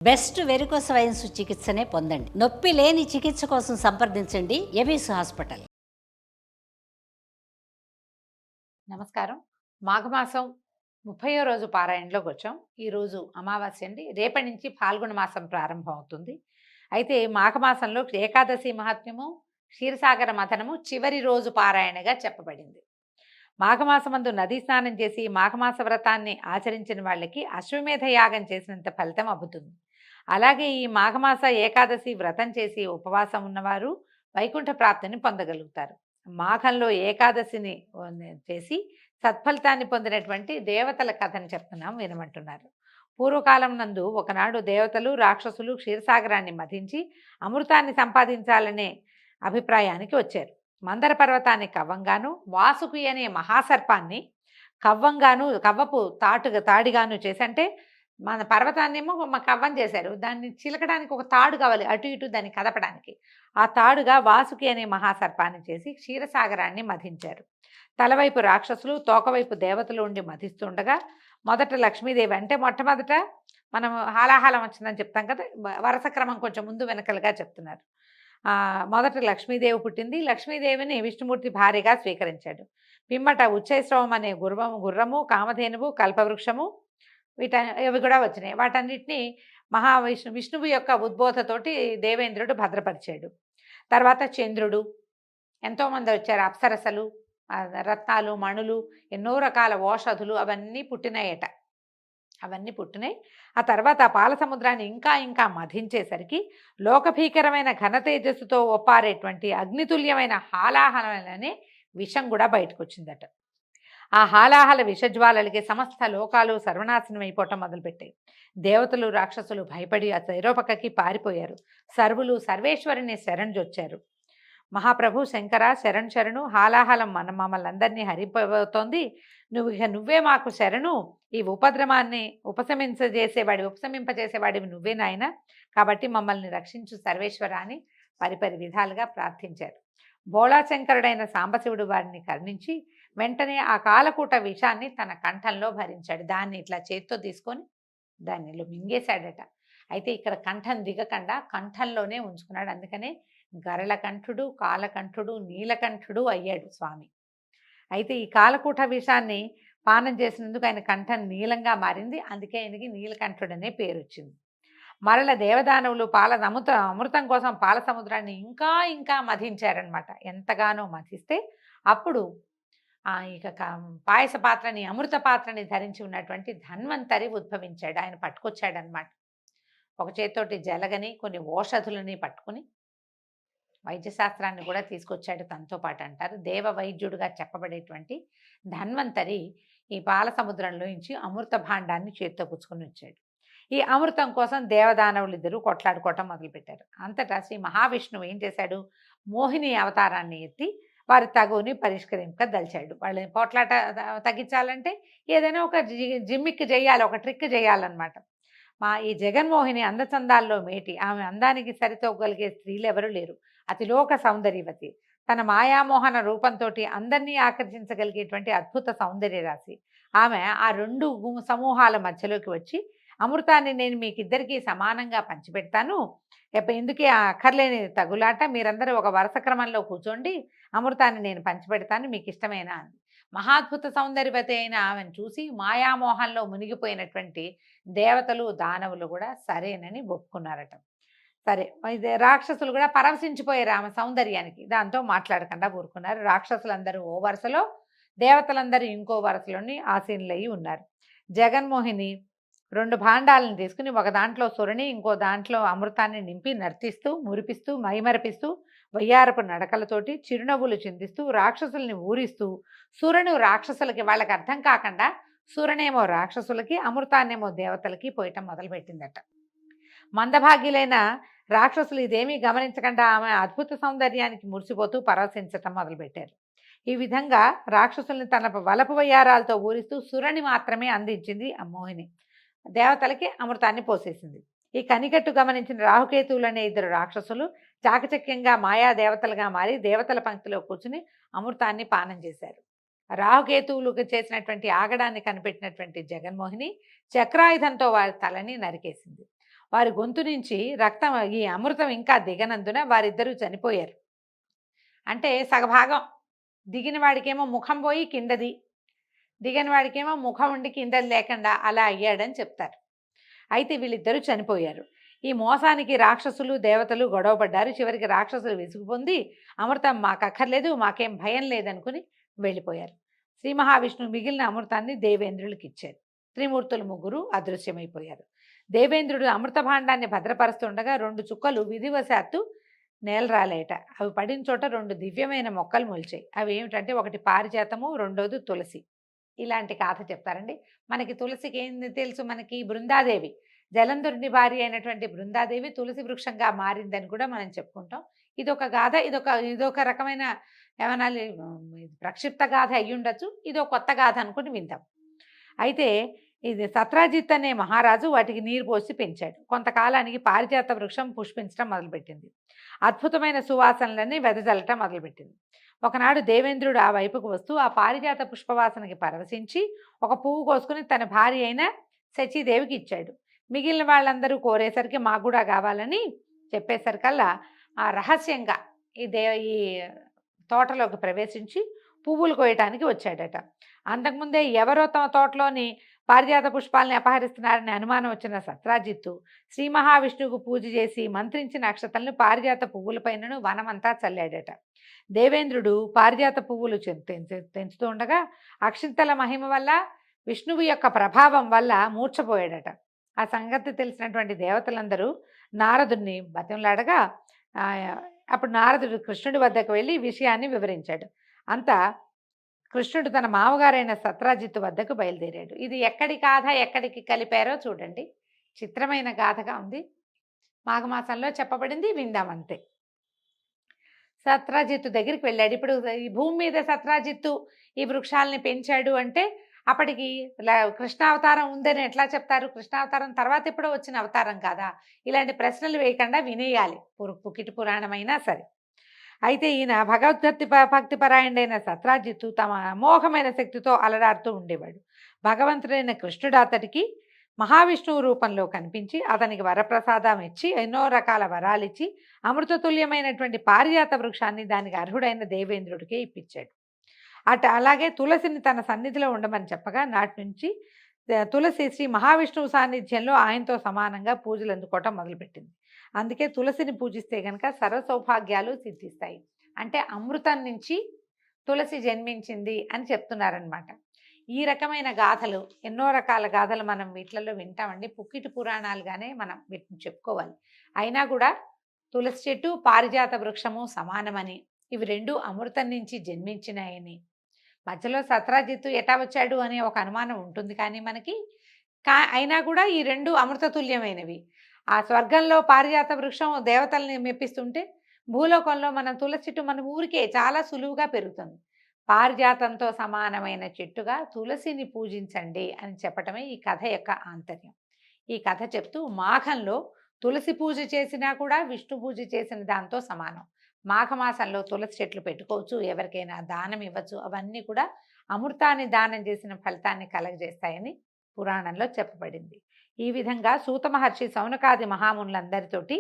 Best varicose veins చికిత్సనే పొందండి. నొప్పి లేని చికిత్స కోసం సంప్రదించండి ఎవిస్ హాస్పిటల్. నమస్కారం. మాఘమాసం 30వ రోజు పారాయణలోకి వచ్చాం. ఈరోజు అమావాస్య అండి. రేపటి నుంచి ఫాల్గుణ మాసం ప్రారంభం అవుతుంది. అయితే మాఘమాసంలో ఏకాదశి మహాత్మ్యము, క్షీరసాగర మథనము చివరి రోజు పారాయణగా చెప్పబడింది. మాఘమాసమందు నదీ స్నానం చేసి మాఘమాస వ్రతాన్ని ఆచరించిన వాళ్ళకి అశ్వమేధ యాగం చేసినంత ఫలితం అబ్బుతుంది. అలాగే ఈ మాఘమాస ఏకాదశి వ్రతం చేసి ఉపవాసం ఉన్నవారు వైకుంఠ ప్రాప్తిని పొందగలుగుతారు. మాఘంలో ఏకాదశిని చేసి సత్ఫలితాన్ని పొందినటువంటి దేవతల కథను చెప్తున్నాం, వినమంటున్నారు. పూర్వకాలం నందు ఒకనాడు దేవతలు రాక్షసులు క్షీరసాగరాన్ని మధించి అమృతాన్ని సంపాదించాలనే అభిప్రాయానికి వచ్చారు. మందర పర్వతాన్ని కవ్వంగాను, వాసుకి అనే మహాసర్పాన్ని కవ్వపు తాడిగాను చేసి, అంటే మన పర్వతాన్నేమో కవ్వం చేశారు, దాన్ని చిలకడానికి ఒక తాడు కావాలి, అటు ఇటు దాన్ని కదపడానికి. ఆ తాడుగా వాసుకి అనే మహాసర్పాన్ని చేసి క్షీరసాగరాన్ని మధించారు. తలవైపు రాక్షసులు, తోకవైపు దేవతలు ఉండి మధిస్తుండగా మొదట లక్ష్మీదేవి, అంటే మొట్టమొదట మనం హాలాహలం వచ్చిందని చెప్తాం కదా, వరుస క్రమం కొంచెం ముందు వెనకలుగా చెప్తున్నారు. మొదట లక్ష్మీదేవి పుట్టింది. లక్ష్మీదేవిని విష్ణుమూర్తి భార్యగా స్వీకరించాడు. పిమ్మట ఉచ్చైశ్రవం అనే గుర్రము, కామధేనువు, కల్పవృక్షము ఇవి కూడా వచ్చినాయి. వాటన్నిటినీ విష్ణువు యొక్క ఉద్బోధతోటి దేవేంద్రుడు భద్రపరిచాడు. తర్వాత చంద్రుడు, ఎంతోమంది వచ్చారు, అప్సరసలు, రత్నాలు, మణులు, ఎన్నో రకాల ఓషధులు అవన్నీ పుట్టినాయట. ఆ తర్వాత పాల సముద్రాన్ని ఇంకా మధించేసరికి లోకభీకరమైన ఘన తేజస్సుతో ఒప్పారేటువంటి అగ్నితుల్యమైన హాలాహలనే విషం కూడా బయటకు వచ్చిందట. ఆ హాలాహల విషజ్వాలలకి సమస్త లోకాలు సర్వనాశనం అయిపోవటం మొదలుపెట్టాయి. దేవతలు రాక్షసులు భయపడి ఆ శైరోపక్కకి పారిపోయారు. సర్వులు సర్వేశ్వరుని శరణ్జొచ్చారు. మహాప్రభు శంకర శరణు, హాలాహలం మమ్మల్ని అందరినీ హరిపోతోంది, నువ్వే మాకు శరణు, ఈ ఉపద్రవాన్ని ఉపశమింపజేసేవాడివి నువ్వే నాయన, కాబట్టి మమ్మల్ని రక్షించు సర్వేశ్వర అని పరిపరి విధాలుగా ప్రార్థించారు. బోళాశంకరుడైన సాంబశివుడు వారిని కరుణించి వెంటనే ఆ కాలకూట విషాన్ని తన కంఠంలో భరించాడు. దాన్ని ఇట్లా చేత్తో తీసుకొని దానిలో మింగేశాడట. అయితే ఇక్కడ కంఠం దిగకుండా కంఠంలోనే ఉంచుకున్నాడు. అందుకనే గరళకంఠుడు, కాలకంఠుడు, నీలకంఠుడు అయ్యాడు స్వామి. అయితే ఈ కాలకూట విషాన్ని పానం చేసినందుకు ఆయన కంఠం నీలంగా మారింది. అందుకే ఆయనకి నీలకంఠుడు అనే పేరు వచ్చింది. మరల దేవదానవులు అమృతం కోసం పాల సముద్రాన్ని ఇంకా మధించారనమాట. ఎంతగానో మధిస్తే అప్పుడు పాయస పాత్రని, అమృత పాత్రని ధరించి ఉన్నటువంటి ధన్వంతరి ఉద్భవించాడు. ఆయన పట్టుకొచ్చాడనమాట. ఒక చేతితోటి జలగని కొన్ని ఓషధులని పట్టుకుని వైద్యశాస్త్రాన్ని కూడా తీసుకొచ్చాడు తనతో పాటు అంటారు. దేవ వైద్యుడుగా చెప్పబడేటువంటి ధన్వంతరి ఈ పాల సముద్రంలో నుంచి అమృత భాండాన్ని చేతితో పుచ్చుకొని వచ్చాడు. ఈ అమృతం కోసం దేవదానవులు ఇద్దరు కొట్లాడుకోవటం మొదలుపెట్టారు. అంతటా శ్రీ మహావిష్ణువు ఏం చేశాడు, మోహిని అవతారాన్ని ఎత్తి వారి తగుని పరిష్కరింపదలిచాడు. వాళ్ళని పోట్లాట తగ్గించాలంటే ఏదైనా ఒక జిమ్మిక్ చేయాలి, ఒక ట్రిక్ చేయాలన్నమాట. ఈ జగన్మోహిని అందచందాల్లో మేటి, ఆమె అందానికి సరితోగలిగే స్త్రీలు ఎవరు లేరు. అతిలోక సౌందర్యవతి, తన మాయామోహన రూపంతో అందరినీ ఆకర్షించగలిగేటువంటి అద్భుత సౌందర్య రాశి ఆమె. ఆ రెండు సమూహాల మధ్యలోకి వచ్చి అమృతాన్ని నేను మీకిద్దరికీ సమానంగా పంచిపెడతాను, ఎందుకే అక్కర్లేని తగులాట, మీరందరూ ఒక వరుస క్రమంలో కూర్చోండి, అమృతాన్ని నేను పంచిపెడతాను, మీకు ఇష్టమేనా అంది. మహాద్భుత సౌందర్యవతి అయిన ఆమెను చూసి మాయామోహంలో మునిగిపోయినటువంటి దేవతలు దానవులు కూడా సరేనని ఒప్పుకున్నారట. సరే, రాక్షసులు కూడా పరవశించిపోయారు ఆమె సౌందర్యానికి. దాంతో మాట్లాడకుండా ఊరుకున్నారు. రాక్షసులందరూ ఓ వరుసలో, దేవతలందరూ ఇంకో వరుసలోని ఆసీనులయ్యి ఉన్నారు. జగన్మోహిని 2 భాండాలను తీసుకుని ఒక దాంట్లో సురణి, ఇంకో దాంట్లో అమృతాన్ని నింపి నర్తిస్తూ, మురిపిస్తూ, మైమరపిస్తూ, వయ్యారపు నడకలతోటి చిరునవ్వులు చిందిస్తూ రాక్షసుల్ని ఊరిస్తూ, సురణు రాక్షసులకి, వాళ్ళకి అర్థం కాకుండా సురణేమో రాక్షసులకి, అమృతాన్నేమో దేవతలకి పోయటం మొదలుపెట్టిందట. మందభాగ్యులైన రాక్షసులు ఇదేమీ గమనించకుండా ఆమె అద్భుత సౌందర్యానికి మురిసిపోతూ పరవశించటం మొదలుపెట్టారు. ఈ విధంగా రాక్షసుల్ని తన వలపు వయ్యారాలతో ఊరిస్తూ సురణి మాత్రమే అందించింది ఆ మోహిని. దేవతలకి అమృతాన్ని పోసేసింది. ఈ కనికట్టు గమనించిన రాహుకేతువులనే 2 రాక్షసులు చాకచక్యంగా మాయా దేవతలుగా మారి దేవతల పంక్తిలో కూర్చుని అమృతాన్ని పానం చేశారు. రాహుకేతువులకు చేసినటువంటి ఆగడాన్ని కనిపెట్టినటువంటి జగన్మోహిని చక్రాయుధంతో వారి తలని నరికేసింది. వారి గొంతు నుంచి రక్తం ఈ అమృతం ఇంకా దిగనందున వారిద్దరూ చనిపోయారు. అంటే సగభాగం దిగిన వాడికేమో ముఖం పోయి కిందది, దిగని వాడికేమో ముఖం ఉండి కిందది లేకుండా అలా అయ్యాడని చెప్తారు. అయితే వీళ్ళిద్దరూ చనిపోయారు. ఈ మోసానికి రాక్షసులు దేవతలు గొడవపడ్డారు. చివరికి రాక్షసులు విసుగు పొంది అమృతం మాకు అక్కర్లేదు, మాకేం భయం లేదనుకుని వెళ్ళిపోయారు. శ్రీ మహావిష్ణువు మిగిలిన అమృతాన్ని దేవేంద్రులకు ఇచ్చారు. త్రిమూర్తులు ముగ్గురు అదృశ్యమైపోయారు. దేవేంద్రుడు అమృత భాండాన్ని భద్రపరుస్తుండగా 2 చుక్కలు విధివశాత్తు నేలరాలేట. అవి పడిన చోట 2 దివ్యమైన మొక్కలు మొలిచాయి. అవి ఏమిటంటే ఒకటి పారిజాతము, రెండోది తులసి. ఇలాంటి కథ చెప్తారండి. మనకి తులసికి ఏం తెలుసు, మనకి బృందాదేవి, జలంధరుని భార్య అయినటువంటి బృందాదేవి తులసి వృక్షంగా మారిందని కూడా మనం చెప్పుకుంటాం. ఇదొక గాథ, ఇదొక రకమైన ఏమనాలి, ప్రక్షిప్త గాథ అయ్యి ఉండొచ్చు. ఇదో కొత్త గాథ అనుకుని విందాం. అయితే ఇది సత్రాజిత్ అనే మహారాజు వాటికి నీరు పోసి పెంచాడు. కొంతకాలానికి పారిజాత వృక్షం పుష్పించడం మొదలుపెట్టింది. అద్భుతమైన సువాసనలన్నీ వెదజల్లటం మొదలుపెట్టింది. ఒకనాడు దేవేంద్రుడు ఆ వైపుకు వస్తూ ఆ పారిజాత పుష్పవాసనకి పరవశించి ఒక పువ్వు కోసుకుని తన భార్య అయిన శచీదేవికి ఇచ్చాడు. మిగిలిన వాళ్ళందరూ కోరేసరికి మాకు కూడా కావాలని చెప్పేసరికల్లా ఆ రహస్యంగా ఈ తోటలోకి ప్రవేశించి పువ్వులు కోయటానికి వచ్చాడట. అంతకుముందే ఎవరో తమ తోటలోని పారిజాత పుష్పాలని అపహరిస్తున్నారని అనుమానం వచ్చిన సత్రాజిత్తు శ్రీ మహావిష్ణువుకు పూజ చేసి మంత్రించిన అక్షతలను పారిజాత పువ్వులపైనను వనమంతా చల్లాడట. దేవేంద్రుడు పారిజాత పువ్వులు తెంచుతూ ఉండగా అక్షింతల మహిమ వల్ల, విష్ణువు యొక్క ప్రభావం వల్ల మూర్ఛపోయాడట. ఆ సంగతి తెలిసినటువంటి దేవతలందరూ నారదుడిని బతిమలాడగా అప్పుడు నారదుడు కృష్ణుడి వద్దకు వెళ్ళి విషయాన్ని వివరించాడు. అంతా కృష్ణుడు తన మామగారైన సత్రాజిత్తు వద్దకు బయలుదేరాడు. ఇది ఎక్కడి గాథ ఎక్కడికి కలిపారో చూడండి. చిత్రమైన గాథగా ఉంది. మాఘమాసంలో చెప్పబడింది, విందామంతే. సత్రాజిత్తు దగ్గరికి వెళ్ళాడు. ఇప్పుడు ఈ భూమి మీద సత్రాజిత్తు ఈ వృక్షాలని పెంచాడు అంటే అప్పటికి కృష్ణావతారం ఉందని ఎట్లా చెప్తారు? కృష్ణావతారం తర్వాత ఎప్పుడో వచ్చిన అవతారం కాదా? ఇలాంటి ప్రశ్నలు వేయకుండా వినేయాలి, పుకిటి పురాణమైనా సరే. అయితే ఈయన భక్తి పరాయణుడైన సత్రాజిత్తు తమ అమోఘమైన శక్తితో అలరాడుతూ ఉండేవాడు. భగవంతుడైన కృష్ణుడు అతడికి మహావిష్ణువు రూపంలో కనిపించి అతనికి వరప్రసాదం ఇచ్చి ఎన్నో రకాల వరాలిచ్చి అమృతతుల్యమైనటువంటి పారిజాత వృక్షాన్ని దానికి అర్హుడైన దేవేంద్రుడికే ఇప్పించాడు. అలాగే తులసిని తన సన్నిధిలో ఉండమని చెప్పగా నాటి నుంచి తులసి శ్రీ మహావిష్ణువు సాన్నిధ్యంలో ఆయనతో సమానంగా పూజలు అందుకోవటం మొదలుపెట్టింది. అందుకే తులసిని పూజిస్తే కనుక సర్వ సౌభాగ్యాలు సిద్ధిస్తాయి. అంటే అమృతం నుంచి తులసి జన్మించింది అని చెప్తున్నారనమాట. ఈ రకమైన గాథలు, ఎన్నో రకాల గాథలు మనం వీటిలలో వింటామండి. పుక్కిటి పురాణాలుగానే మనం వీటిని చెప్పుకోవాలి. అయినా కూడా తులసి చెట్టు పారిజాత వృక్షము సమానమని, ఇవి రెండు అమృతం నుంచి జన్మించినాయని, మధ్యలో సత్రాజిత్తు ఎటా వచ్చాడు అనే ఒక అనుమానం ఉంటుంది. కానీ మనకి అయినా కూడా ఈ రెండు అమృతతుల్యమైనవి. ఆ స్వర్గంలో పారిజాత వృక్షం దేవతల్ని మెప్పిస్తుంటే భూలోకంలో మనం తులసి చెట్టు మన ఊరికే చాలా సులువుగా పెరుగుతుంది. పారిజాతంతో సమానమైన చెట్టుగా తులసిని పూజించండి అని చెప్పటమే ఈ కథ యొక్క ఆంతర్యం. ఈ కథ చెప్తూ మాఘంలో తులసి పూజ చేసినా కూడా విష్ణు పూజ చేసిన దాంతో సమానం. మాఘమాసంలో తులసి చెట్లు పెట్టుకోవచ్చు, ఎవరికైనా దానం ఇవ్వచ్చు. అవన్నీ కూడా అమృతాన్ని దానం చేసిన ఫలితాన్ని కలగజేస్తాయని పురాణంలో చెప్పబడింది. ఈ విధంగా సూత మహర్షి సౌనకాది మహామునులందరితోటి,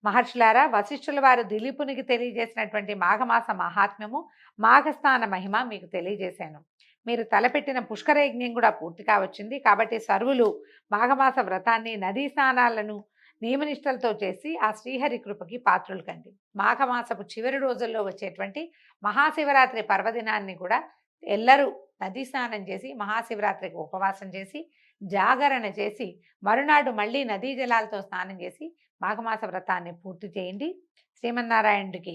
మహర్షులారా, వశిష్ఠుల వారు దిలీపునికి తెలియజేసినటువంటి మాఘమాస మహాత్మ్యము, మాఘస్నాన మహిమ మీకు తెలియజేశాను. మీరు తలపెట్టిన పుష్కరయజ్ఞం కూడా పూర్తిగా వచ్చింది. కాబట్టి సర్వులు మాఘమాస వ్రతాన్ని, నదీ స్నానాలను నియమనిష్టలతో చేసి ఆ శ్రీహరి కృపకి పాత్రులు కండి. మాఘమాసపు చివరి రోజుల్లో వచ్చేటువంటి మహాశివరాత్రి పర్వదినాన్ని కూడా ఎల్లరూ నదీ స్నానం చేసి మహాశివరాత్రికి ఉపవాసం చేసి జాగరణ చేసి మరునాడు మళ్ళీ నదీ జలాలతో స్నానం చేసి మాఘమాస వ్రతాన్ని పూర్తి చేయండి. శ్రీమన్నారాయణుడికి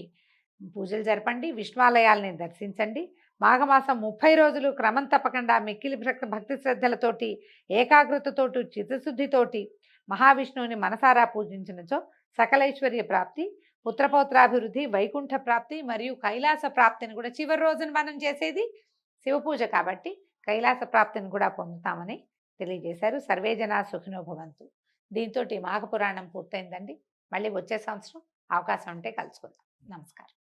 పూజలు జరపండి, విష్ణువాలయాల్ని దర్శించండి. మాఘమాసం 30 రోజులు క్రమం తప్పకుండా మిక్కిలి భక్తి శ్రద్ధలతోటి, ఏకాగ్రతతోటి, చిత్తశుద్ధితోటి మహావిష్ణువుని మనసారా పూజించినచో సకలైశ్వర్య ప్రాప్తి, పుత్రపౌత్రాభివృద్ధి, వైకుంఠ ప్రాప్తి మరియు కైలాస ప్రాప్తిని కూడా, చివరి రోజున మనం చేసేది శివపూజ కాబట్టి కైలాస ప్రాప్తిని కూడా పొందుతామని తెలియజేశారు. సర్వే జనా సుఖినో భవంతు. దీంతో మాఘపురాణం పూర్తయిందండి. మళ్ళీ వచ్చే సంవత్సరం అవకాశం ఉంటే కలుసుకుందాం. నమస్కారం.